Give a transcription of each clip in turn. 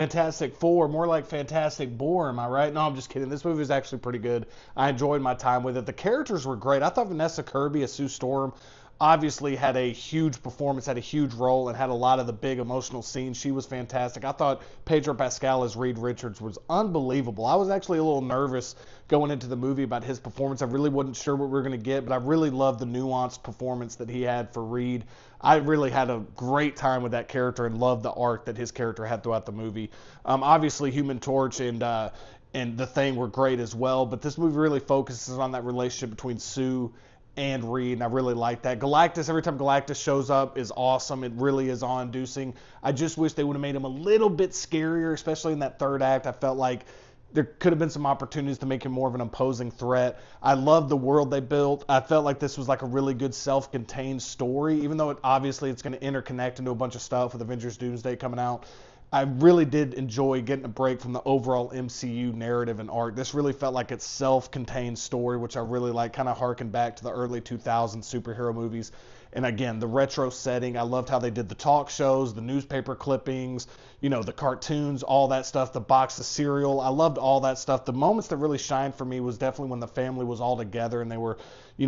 Fantastic Four, more like Fantastic Four, am I right? No, I'm just kidding. This movie was actually pretty good. I enjoyed my time with it. The characters were great. I thought Vanessa Kirby as Sue Storm obviously had a huge performance, had a huge role, and had a lot of the big emotional scenes. She was fantastic. I thought Pedro Pascal as Reed Richards was unbelievable. I was actually a little nervous going into the movie about his performance. I really wasn't sure what we were going to get, but I really loved the nuanced performance that he had for Reed. I really had a great time with that character and loved the arc that his character had throughout the movie. Obviously, Human Torch and The Thing were great as well, but this movie really focuses on that relationship between Sue and Reed, and I really like that. Galactus, every time Galactus shows up, is awesome. It really is awe-inducing. I just wish they would have made him a little bit scarier, especially in that third act. I felt like there could have been some opportunities to make him more of an imposing threat. I love the world they built. I felt like this was like a really good self-contained story, even though obviously it's going to interconnect into a bunch of stuff with Avengers Doomsday coming out. I really did enjoy getting a break from the overall MCU narrative and arc. This really felt like its self-contained story, which I really like, kind of harkened back to the early 2000s superhero movies. And again, the retro setting, I loved how they did the talk shows, the newspaper clippings, the cartoons, all that stuff, the box of cereal. I loved all that stuff. The moments that really shined for me was definitely when the family was all together and they were,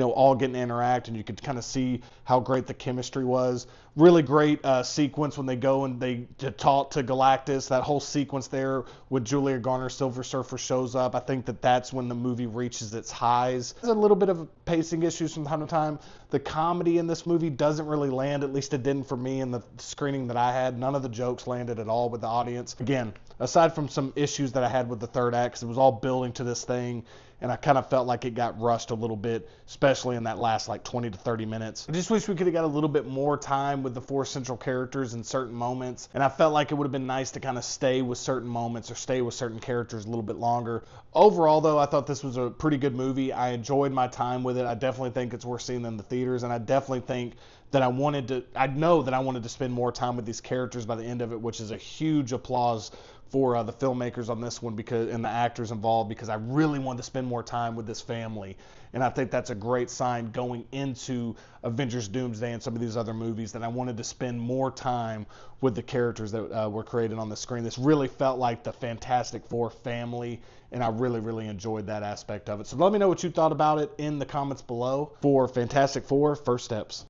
all getting to interact, and you could kind of see how great the chemistry was. Really great sequence when they go and they talk to Galactus. That whole sequence there with Julia Garner, Silver Surfer shows up. I think that's when the movie reaches its highs. There's a little bit of pacing issues from time to time. The comedy in this movie doesn't really land, at least it didn't for me in the screening that I had. None of the jokes landed at all with the audience. Again, aside from some issues that I had with the third act, 'cause it was all building to this thing, and I kind of felt like it got rushed a little bit, especially in that last like 20 to 30 minutes. I just wish we could have got a little bit more time with the four central characters in certain moments, and I felt like it would have been nice to kind of stay with certain moments or stay with certain characters a little bit longer. Overall, though, I thought this was a pretty good movie. I enjoyed my time with it. I definitely think it's worth seeing in the theaters, and I definitely think that I know that I wanted to spend more time with these characters by the end of it, which is a huge applause for the filmmakers on this one and the actors involved, because I really wanted to spend more time with this family. And I think that's a great sign going into Avengers Doomsday and some of these other movies, that I wanted to spend more time with the characters that were created on the screen. This really felt like the Fantastic Four family, and I really, really enjoyed that aspect of it. So let me know what you thought about it in the comments below for Fantastic Four First Steps.